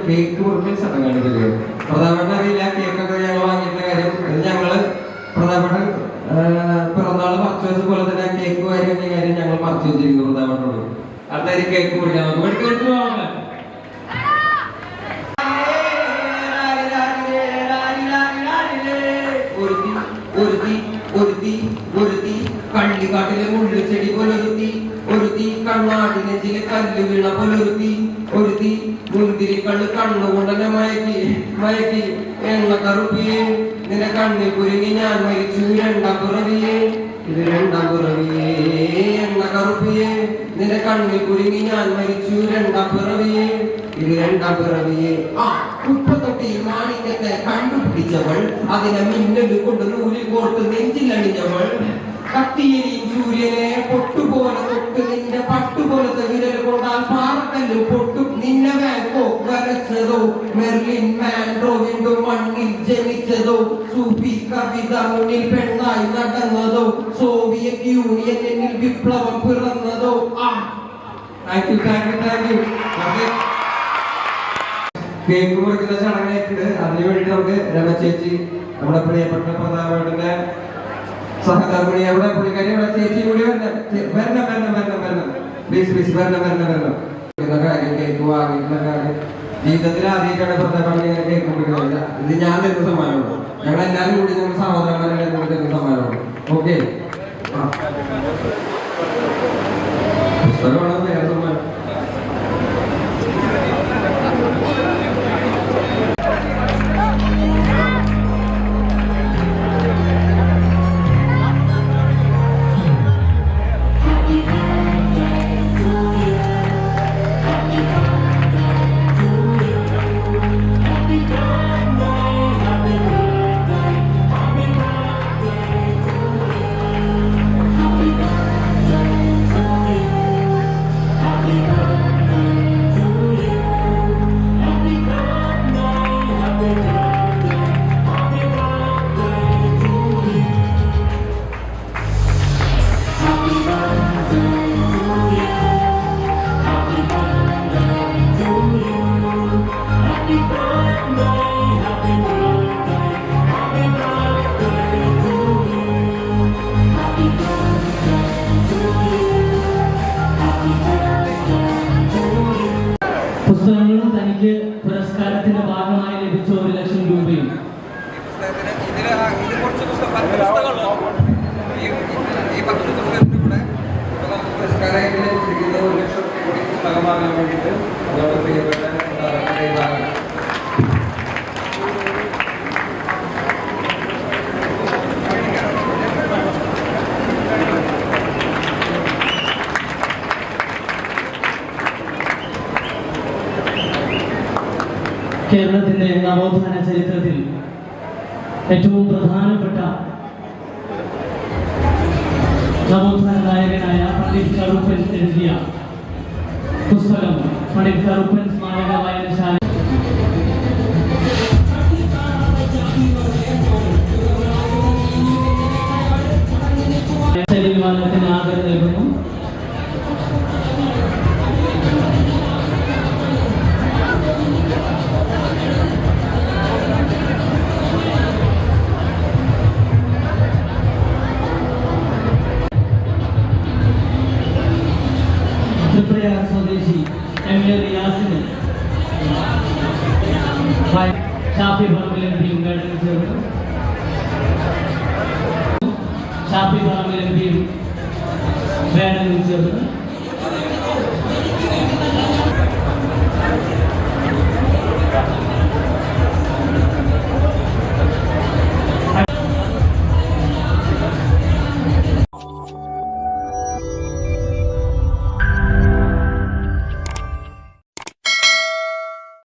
Cake മുറിക്കൽ ചടങ്ങാണ്. പ്രധാനപ്പെട്ട അറിയില്ല കേക്കൊക്കെ ഞങ്ങൾ വാങ്ങിയിട്ടുള്ള കാര്യം. അത് ഞങ്ങള് പ്രധാനപ്പെട്ട പിറന്നാള് പർച്ചേസ് പോലെ തന്നെ കേക്ക് വാങ്ങിയ കാര്യം ഞങ്ങൾ പർച്ചേസ് ചെയ്യുന്നു. പ്രധാനപ്പെട്ടോട് അടുത്ത കേക്ക് മുറിക്കാൻ കള്ളിക്കാട്ടിലെ മുള്ളുചെടി പോലൊരുത്തി, ഒരുത്തി കണ്ണാടിനെഞ്ചിലെ കല്ല് വീണ പോലൊരുത്തി, ഒരുത്തി മുന്തിരി കള്ള് കണ്ണുകൊണ്ടെന്നെ മയക്കി എണ്ണ കറുപ്പിയെ നിന്റെ കണ്ണിൽ കുരുങ്ങി ഞാൻ മരിച്ചു രണ്ടാം പിറവിയെ. ഇത് രണ്ടാം പിറവിയെ എണ്ണ കറുപ്പിയെ നിന്റെ കണ്ണിൽ കുരുങ്ങി ഞാൻ മരിച്ചു രണ്ടാം പിറവിയെ. ഇത് രണ്ടാം പിറവിയെ. ഉപ്പത്തൊട്ടി മാണിക്യത്തെ കണ്ടുപിടിച്ചവൾ, അതിനെ മിന്നൽ കൊണ്ട് നൂലിൽ കോർത്ത് നെഞ്ചിലണിഞ്ഞവൾ, കത്തിയെരിയും സൂര്യനെ പൊട്ടുപോലെ തൊട്ട് നിന്റെ പട്ടുപോലത്തെ വിരൽ കൊണ്ടാൽ പാറക്കല്ല് പൊട്ടും. നിന്നെ വാൻഗോഗ് വരച്ചതോ, മെർലിൻ മാൻഡ്രോ വീണ്ടും മണ്ണിൽ ജനിച്ചതോ, സൂഫി കവിത മുന്നിൽ പെണ്ണായി നടന്നതോ, സോവിയറ്റ് യൂണിയൻ എന്നിൽ വിപ്ലവം പിറന്നതോ. Thank you. കേക്ക് മുറിക്കുന്ന ചടങ്ങായിട്ടുണ്ട്. അതിനുവേണ്ടി നമുക്ക് രമചേച്ചി, നമ്മുടെ പ്രിയപ്പെട്ട പ്രധാനമന്ത്രിയുടെ സഹധർമ്മിണി, അവിടെ പുള്ളിക്കാരി, അവിടെ ചേച്ചി കൂടി വരണം. പ്ലീസ് വരണം. കാര്യം കേക്ക് വാങ്ങിയിട്ടുള്ള കാര്യം ജീവിതത്തിൽ ആദ്യമായിട്ടാണ് പ്രധാനമന്ത്രി കേക്ക് മുറിക്കുന്നത്. ഇത് ഞാൻ തരുന്ന സമ്മാനമാണ്. ഞങ്ങളെല്ലാവരും കൂടി ഞങ്ങൾ സഹോദരന്മാരെല്ലാം കൂടി തരുന്ന സമ്മാനമാണ്. ഓക്കെ, പുസ്തകമാണ് വേറെ സമ്മാനം. പുസ്തകങ്ങളും തനിക്ക് പുരസ്കാരത്തിന്റെ ഭാഗമായി ലഭിച്ച 1 ലക്ഷം രൂപയും. പുസ്തകമാകാൻ വേണ്ടിയിട്ട് പ്രിയപ്പെട്ട കേരളത്തിന്റെ നവോത്ഥാന ചരിത്രത്തിൽ ഏറ്റവും പ്രധാനപ്പെട്ട നവോത്ഥാന നായകനായ പണ്ഡിറ്റ് കറുപ്പൻ എഴുതിയ പുസ്തകം പണ്ഡിറ്റ് കറുപ്പൻ സ്മാരക വായനശാല വിമാനത്തിന് ആദരം നൽകുന്നു. സ്വദേശി MA റിയാസിന് ഷാഫി പറമ്പിൽ എംപിയും ഗൈഡൻസ് ചേർന്നു. ഷാഫി പറമ്പിൽ എംപിയും ഗൈഡൻസ് ചേർന്നു.